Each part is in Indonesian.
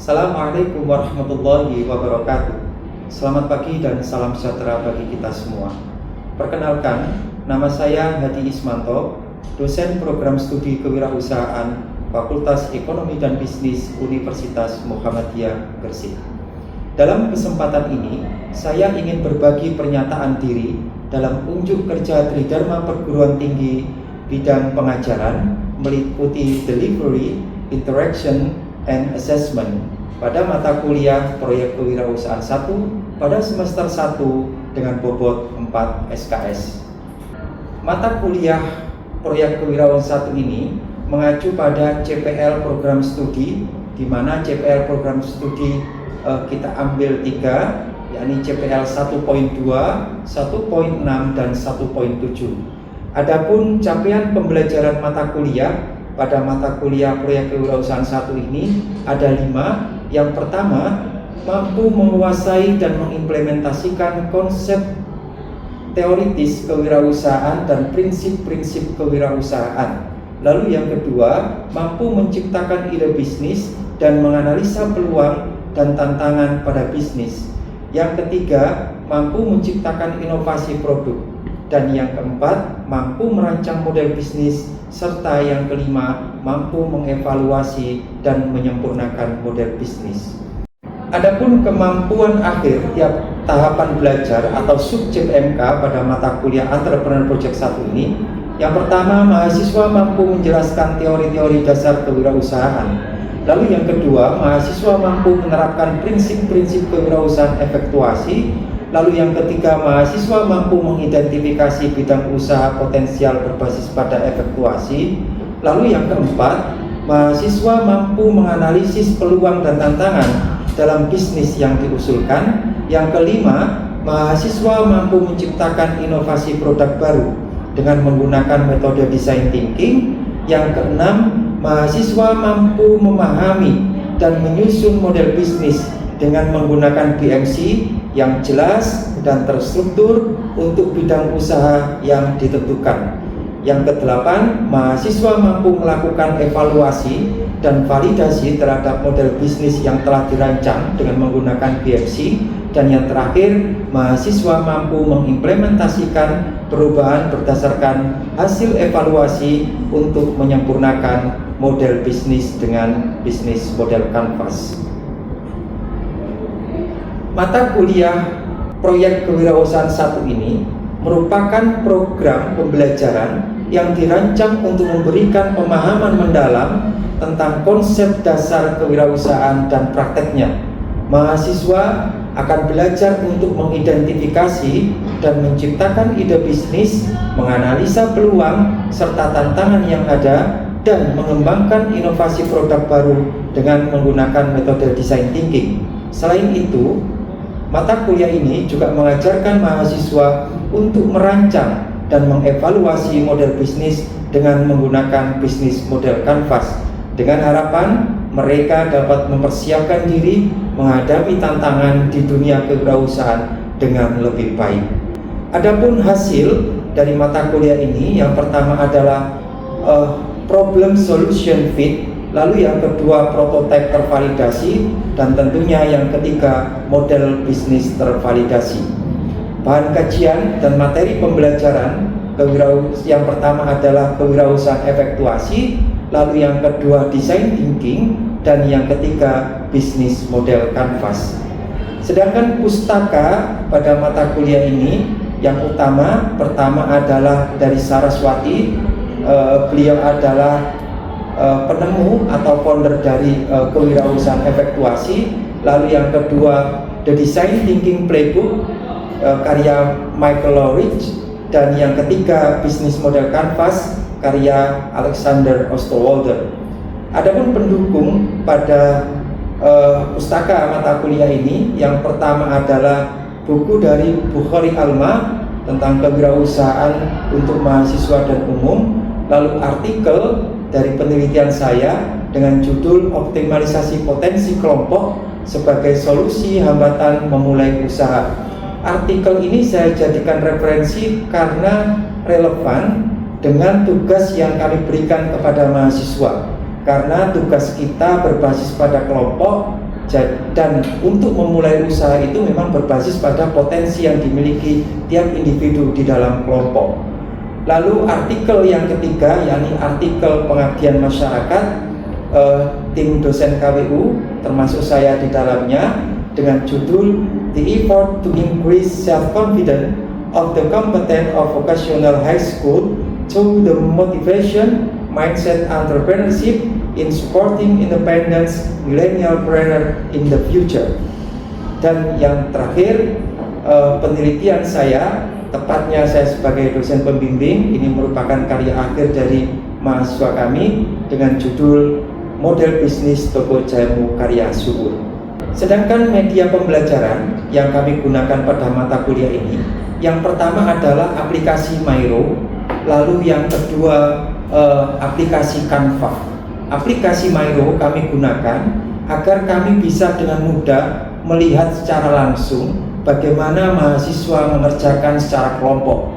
Assalamualaikum warahmatullahi wabarakatuh. Selamat pagi dan salam sejahtera bagi kita semua. Perkenalkan, nama saya Hadi Ismanto, dosen program studi kewirausahaan Fakultas Ekonomi dan Bisnis Universitas Muhammadiyah Gresik. Dalam kesempatan ini, saya ingin berbagi pernyataan diri dalam unjuk kerja Tridharma Perguruan Tinggi bidang pengajaran meliputi delivery, interaction, and Assessment pada mata kuliah Proyek Kewirausahaan 1 pada semester 1 dengan bobot 4 SKS. Mata kuliah Proyek Kewirausahaan 1 ini mengacu pada CPL program studi, di mana CPL program studi kita ambil 3, yakni CPL 1.2, 1.6, dan 1.7. Adapun capaian pembelajaran mata kuliah pada mata kuliah Proyek Kewirausahaan 1 ini ada 5. Yang pertama, mampu menguasai dan mengimplementasikan konsep teoritis kewirausahaan dan prinsip-prinsip kewirausahaan. Lalu yang kedua, mampu menciptakan ide bisnis dan menganalisa peluang dan tantangan pada bisnis. Yang ketiga, mampu menciptakan inovasi produk. Dan yang keempat, mampu merancang model bisnis, serta yang kelima, mampu mengevaluasi dan menyempurnakan model bisnis. Adapun kemampuan akhir tiap tahapan belajar atau subjek MK pada mata kuliah Entrepreneur Project 1 ini, yang pertama, mahasiswa mampu menjelaskan teori-teori dasar kewirausahaan. Lalu yang kedua, mahasiswa mampu menerapkan prinsip-prinsip kewirausahaan efektuasi. Lalu yang ketiga, mahasiswa mampu mengidentifikasi bidang usaha potensial berbasis pada efektuasi. Lalu yang keempat, mahasiswa mampu menganalisis peluang dan tantangan dalam bisnis yang diusulkan. Yang kelima, mahasiswa mampu menciptakan inovasi produk baru dengan menggunakan metode design thinking. Yang keenam, mahasiswa mampu memahami dan menyusun model bisnis dengan menggunakan BMC yang jelas dan terstruktur untuk bidang usaha yang ditentukan. Yang kedelapan, mahasiswa mampu melakukan evaluasi dan validasi terhadap model bisnis yang telah dirancang dengan menggunakan BMC. Dan yang terakhir, mahasiswa mampu mengimplementasikan perubahan berdasarkan hasil evaluasi untuk menyempurnakan model bisnis dengan bisnis model Canvas. Mata kuliah Proyek Kewirausahaan 1 ini merupakan program pembelajaran yang dirancang untuk memberikan pemahaman mendalam tentang konsep dasar kewirausahaan dan prakteknya. Mahasiswa akan belajar untuk mengidentifikasi dan menciptakan ide bisnis, menganalisa peluang serta tantangan yang ada, dan mengembangkan inovasi produk baru dengan menggunakan metode design thinking. Selain itu, mata kuliah ini juga mengajarkan mahasiswa untuk merancang dan mengevaluasi model bisnis dengan menggunakan bisnis model Canvas, dengan harapan mereka dapat mempersiapkan diri menghadapi tantangan di dunia kewirausahaan dengan lebih baik. Adapun hasil dari mata kuliah ini, yang pertama adalah problem solution fit. Lalu yang kedua, prototipe tervalidasi, dan tentunya yang ketiga, model bisnis tervalidasi. Bahan kajian dan materi pembelajaran yang pertama adalah kewirausahaan efektuasi, lalu yang kedua design thinking, dan yang ketiga bisnis model Canvas. Sedangkan pustaka pada mata kuliah ini yang pertama adalah dari Saraswati. Beliau adalah penemu atau founder dari kewirausahaan efektuasi. Lalu yang kedua, The Design Thinking Playbook karya Michael Lowridge, dan yang ketiga, Bisnis Model Canvas karya Alexander Osterwalder. Adapun pendukung pada pustaka mata kuliah ini, yang pertama adalah buku dari Bukhari Alma tentang kewirausahaan untuk mahasiswa dan umum. Lalu artikel dari penelitian saya dengan judul Optimalisasi Potensi Kelompok sebagai Solusi Hambatan Memulai Usaha. Artikel ini saya jadikan referensi karena relevan dengan tugas yang kami berikan kepada mahasiswa. Karena tugas kita berbasis pada kelompok, Dan untuk memulai usaha itu memang berbasis pada potensi yang dimiliki tiap individu di dalam kelompok. Lalu artikel yang ketiga, yakni artikel pengabdian masyarakat, tim dosen KWU termasuk saya di dalamnya, dengan judul The Effort to Increase Self-Confidence of the Competent of Vocational High School through the Motivation, Mindset, Entrepreneurship in Supporting Independence Millennial Planner in the Future. Dan yang terakhir, penelitian saya, tepatnya saya sebagai dosen pembimbing, ini merupakan karya akhir dari mahasiswa kami dengan judul Model Bisnis Toko Jamu Karya Subur. Sedangkan media pembelajaran yang kami gunakan pada mata kuliah ini, yang pertama adalah aplikasi Miro, lalu yang kedua aplikasi Canva. Aplikasi Miro kami gunakan agar kami bisa dengan mudah melihat secara langsung bagaimana mahasiswa mengerjakan secara kelompok,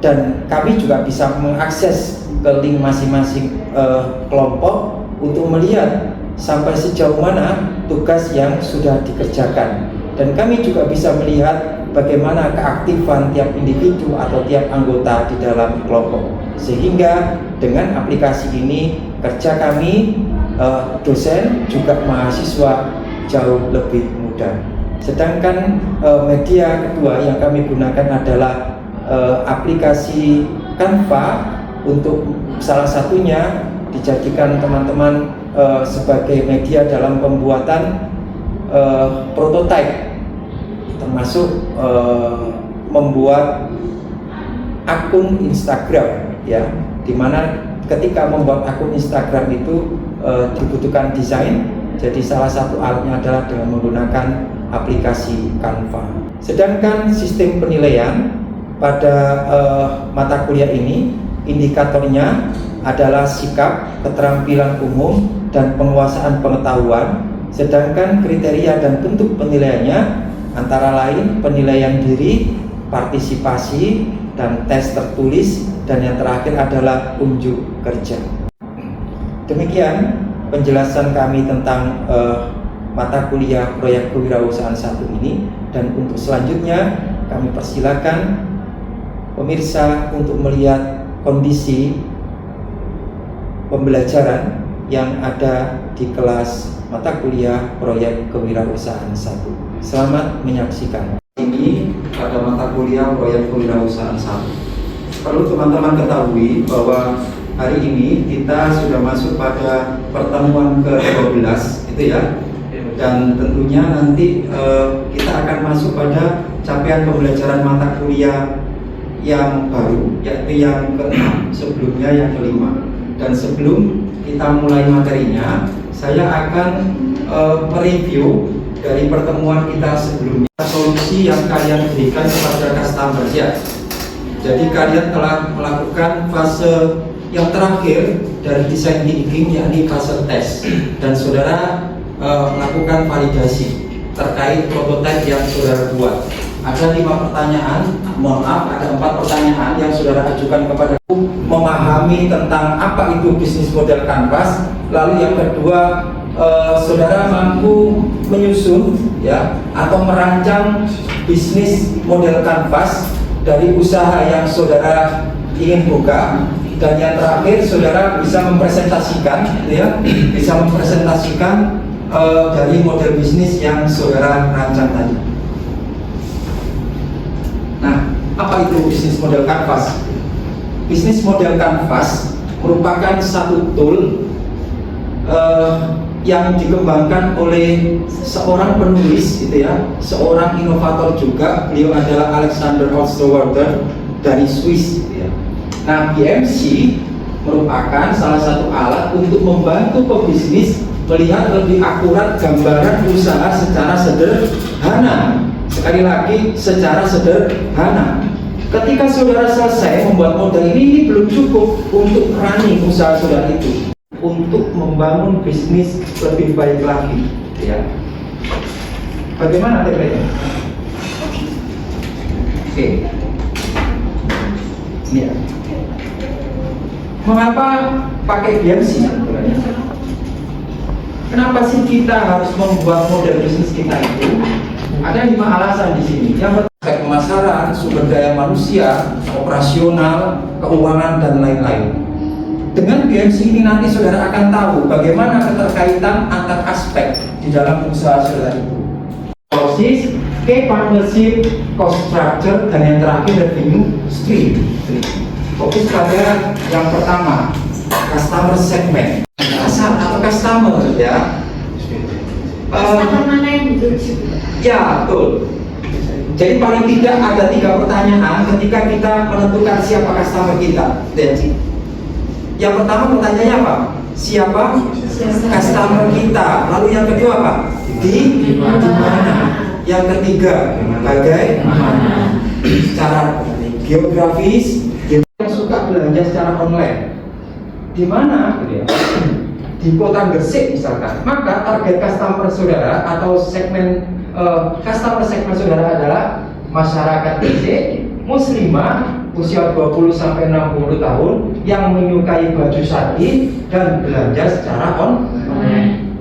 dan kami juga bisa mengakses ke link masing-masing kelompok untuk melihat sampai sejauh mana tugas yang sudah dikerjakan, dan kami juga bisa melihat bagaimana keaktifan tiap individu atau tiap anggota di dalam kelompok. Sehingga dengan aplikasi ini kerja kami dosen juga mahasiswa jauh lebih mudah. Sedangkan media kedua yang kami gunakan adalah aplikasi Canva. Untuk salah satunya dijadikan teman-teman sebagai media dalam pembuatan prototipe, termasuk membuat akun Instagram, ya, dimana ketika membuat akun Instagram itu dibutuhkan desain. Jadi salah satu alatnya adalah dengan menggunakan aplikasi Canva. Sedangkan sistem penilaian pada mata kuliah ini, indikatornya adalah sikap, keterampilan umum, dan penguasaan pengetahuan. Sedangkan kriteria dan bentuk penilaiannya antara lain penilaian diri, partisipasi, dan tes tertulis, dan yang terakhir adalah unjuk kerja. Demikian penjelasan kami tentang mata kuliah proyek kewirausahaan 1 ini, dan untuk selanjutnya kami persilakan pemirsa untuk melihat kondisi pembelajaran yang ada di kelas mata kuliah proyek kewirausahaan 1. Selamat menyaksikan. Ini pada mata kuliah proyek kewirausahaan 1. Perlu teman-teman ketahui bahwa hari ini kita sudah masuk pada pertemuan ke-12 itu ya. Dan tentunya nanti kita akan masuk pada capaian pembelajaran mata kuliah yang baru, yaitu yang ke-6, sebelumnya yang ke-5. Dan sebelum kita mulai materinya, saya akan mereview dari pertemuan kita sebelumnya, solusi yang kalian berikan kepada customer ya. Jadi kalian telah melakukan fase yang terakhir dari design thinking, yakni fase tes, dan saudara melakukan validasi terkait prototipe yang saudara buat. Ada 5 pertanyaan, mohon maaf, ada 4 pertanyaan yang saudara ajukan kepada aku, memahami tentang apa itu bisnis model kanvas. Lalu yang kedua, saudara mampu menyusun ya atau merancang bisnis model kanvas dari usaha yang saudara ingin buka. Dan yang terakhir, saudara bisa mempresentasikan ya, bisa mempresentasikan dari model bisnis yang saudara rancang tadi. Nah, apa itu bisnis model kanvas? Bisnis model kanvas merupakan satu tool yang dikembangkan oleh seorang penulis, gitu ya, seorang inovator juga. Beliau adalah Alexander Osterwalder dari Swiss, gitu ya. Nah, BMC merupakan salah satu alat untuk membantu pebisnis melihat lebih akurat gambaran usaha secara sederhana. Sekali lagi, secara sederhana. Ketika saudara selesai membuat model ini belum cukup untuk running usaha saudara itu, untuk membangun bisnis lebih baik lagi, ya. Bagaimana template-nya? Oke. Ya. Mengapa pakai BMC sebenarnya? Kenapa sih kita harus membuat model bisnis kita itu? Ada 5 alasan di sini. Yang pertama, pemasaran, sumber daya manusia, operasional, keuangan, dan lain-lain. Dengan BMC ini nanti saudara akan tahu bagaimana keterkaitan antar aspek di dalam usaha saudara itu. Proses, key partnership, cost structure, dan yang terakhir revenue stream. Fokus pada yang pertama, customer segment. Pasar atau customer ya. Customer mana yang dituju? Ya, betul. Jadi paling tidak ada 3 pertanyaan ketika kita menentukan siapa customer kita. Yang pertama pertanyaannya apa? Siapa customer kita? Lalu yang kedua apa? Di mana? Yang ketiga, bagaimana? Secara geografis, yang suka belanja secara online. Di mana? Di Kota Gresik misalkan, maka target customer saudara atau segmen customer segmen saudara adalah masyarakat Gresik muslimah usia 20 sampai 60 tahun yang menyukai baju syar'i dan belanja secara online.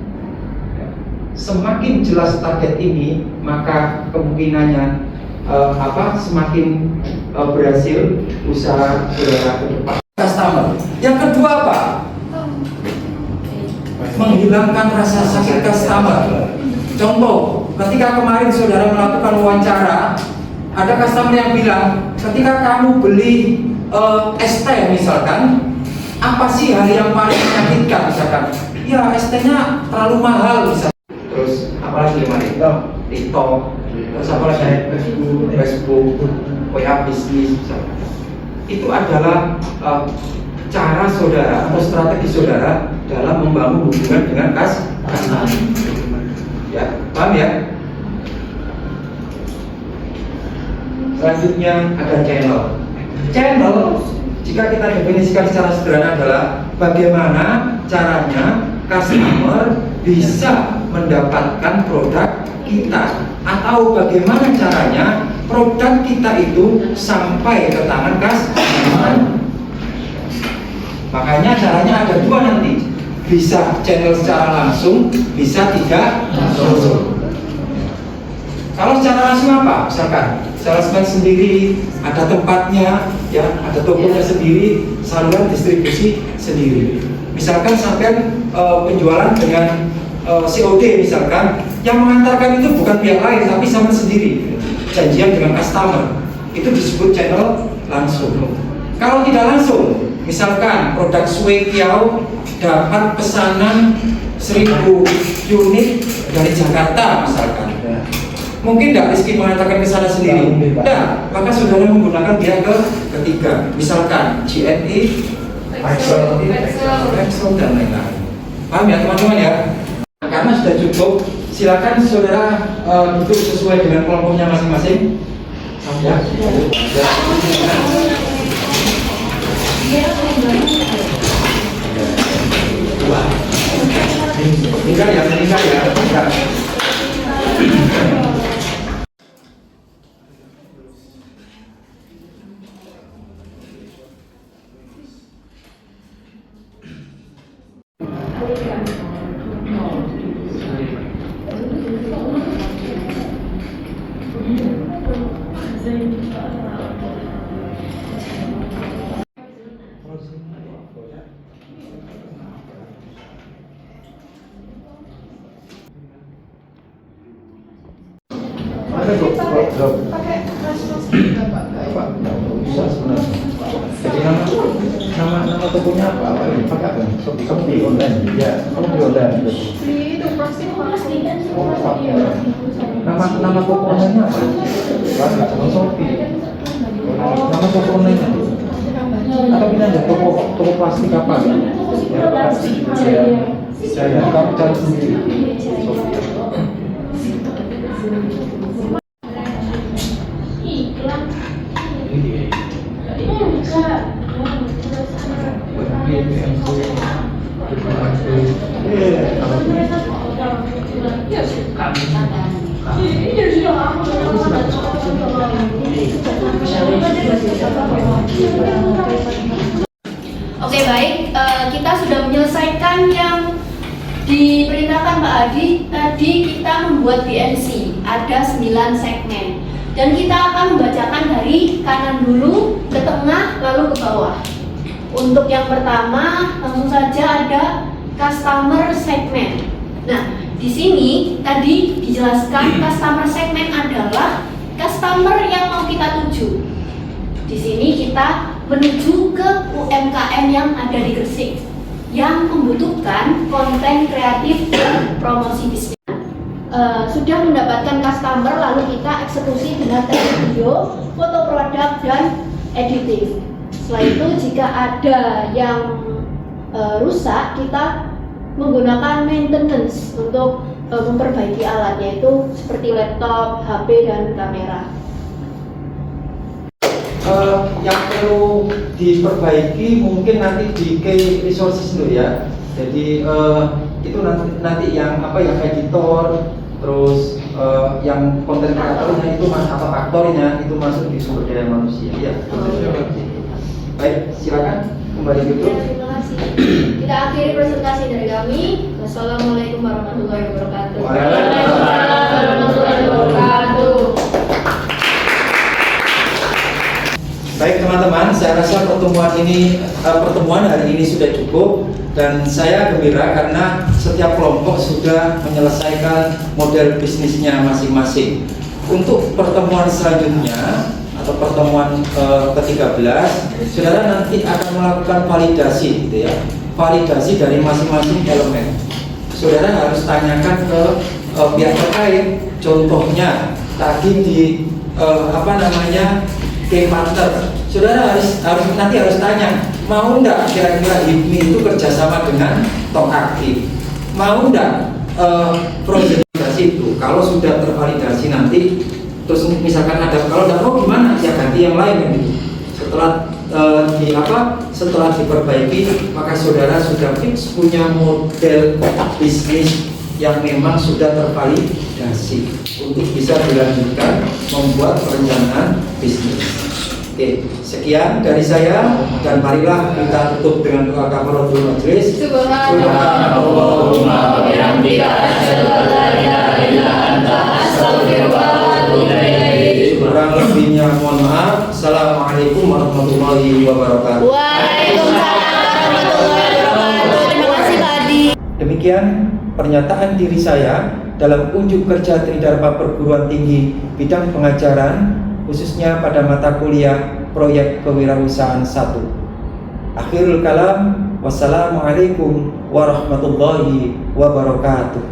Semakin jelas target ini, maka kemungkinannya semakin berhasil usaha saudara ke depan. Customer. Yang kedua apa? Menghilangkan rasa sakit customer. Contoh, ketika kemarin saudara melakukan wawancara, ada customer yang bilang, ketika kamu beli es teh misalkan, apa sih hal yang paling menyakitkan misalkan? Ya, es tehnya terlalu mahal misalkan. Terus apalagi kemarin? TikTok, terus apa lagi? Facebook, WA bisnis misalkan. Itu adalah cara saudara atau strategi saudara dalam membangun hubungan dengan customer. Ya, paham ya? Selanjutnya ada channel. Channel, jika kita definisikan secara sederhana adalah bagaimana caranya customer bisa mendapatkan produk kita, atau bagaimana caranya produk kita itu sampai ke tangan customer. Makanya caranya ada 2 nanti, bisa channel secara langsung, bisa tidak langsung. Kalau secara langsung apa? Misalkan salesman sendiri, ada tempatnya, ya, ada tokonya sendiri, saluran distribusi sendiri. Misalkan sampai penjualan dengan COD misalkan, yang mengantarkan itu bukan pihak lain tapi sama sendiri, janjian dengan customer, itu disebut channel langsung. Kalau tidak langsung, misalkan produk Sui Kiau dapat pesanan 1000 unit dari Jakarta misalkan, mungkin tidak Rizky mengantarkan ke sana sendiri. Nah, maka saudara menggunakan pihak ketiga, misalkan GNE, Excel, dan lain-lain. Paham ya teman-teman ya? Karena sudah cukup, silakan saudara duduk sesuai dengan kelompoknya masing-masing. Ya. Meninggal ya. Pakai respons juga Pak. Bisa sebenarnya. Jadi nama tokonya apa? Pakai apa? Kamu di online. Ya, kamu di online. Di itu pasti Nama toko online apa? Sama Shopee. Nama toko online apa? Atau kita ada toko plastik apa? Ya, plastik. Saya kamu cari sendiri. Oke, baik, kita sudah menyelesaikan yang Diperintahkan Pak Adi, tadi kita membuat BNC, ada 9 segmen. Dan kita akan membacakan dari kanan dulu, ke tengah, lalu ke bawah. Untuk yang pertama, langsung saja ada customer segment. Nah, di sini tadi dijelaskan customer segment adalah customer yang mau kita tuju. Di sini kita menuju ke UMKM yang ada di Gresik yang membutuhkan konten kreatif dan promosi bisnis. Sudah mendapatkan customer, lalu kita eksekusi dengan teknik video, foto produk, dan editing. Setelah itu jika ada yang rusak, kita menggunakan maintenance untuk memperbaiki alat, yaitu seperti laptop, HP, dan kamera. Yang perlu diperbaiki mungkin nanti di key resources dulu ya. Jadi itu nanti yang editor, terus yang konten kreatornya itu atau aktornya itu masuk di sumber daya manusia ya. Baik, silakan kembali dulu. Terima kasih. Kita akhiri presentasi dari kami. Wassalamualaikum warahmatullahi wabarakatuh. Waalaikumsalam warahmatullahi wabarakatuh. Baik teman-teman, saya rasa pertemuan hari ini sudah cukup dan saya gembira karena setiap kelompok sudah menyelesaikan model bisnisnya masing-masing. Untuk pertemuan selanjutnya atau pertemuan ke-13, saudara nanti akan melakukan validasi, gitu ya, validasi dari masing-masing elemen. Saudara harus tanyakan ke pihak terkait. Contohnya tadi di game partner, saudara harus tanya, mau enggak kira-kira HIPMI itu kerjasama dengan Tok Aktif, mau enggak proyekasi itu. Kalau sudah tervalidasi nanti, terus misalkan ada, kalau enggak mau gimana, ya ganti yang lain gitu. Setelah diperbaiki, maka saudara sudah fix punya model bisnis yang memang sudah tervalidasi untuk bisa dilanjutkan membuat perencanaan bisnis. Oke, sekian dari saya dan marilah kita tutup dengan doa kafaratul majelis. Subhanallahumma wa bihamdika asyhadu an la ilaha illa anta astaghfiruka wa atubu ilaik. Kurang lebihnya mohon maaf. Assalamualaikum warahmatullahi wabarakatuh. Waalaikumsalam warahmatullahi wabarakatuh. Terima kasih Pak Adi. Demikian pernyataan diri saya dalam unjuk kerja Tridharma Perguruan Tinggi bidang pengajaran, khususnya pada mata kuliah Proyek Kewirausahaan 1. Akhirul kalam, wassalamualaikum warahmatullahi wabarakatuh.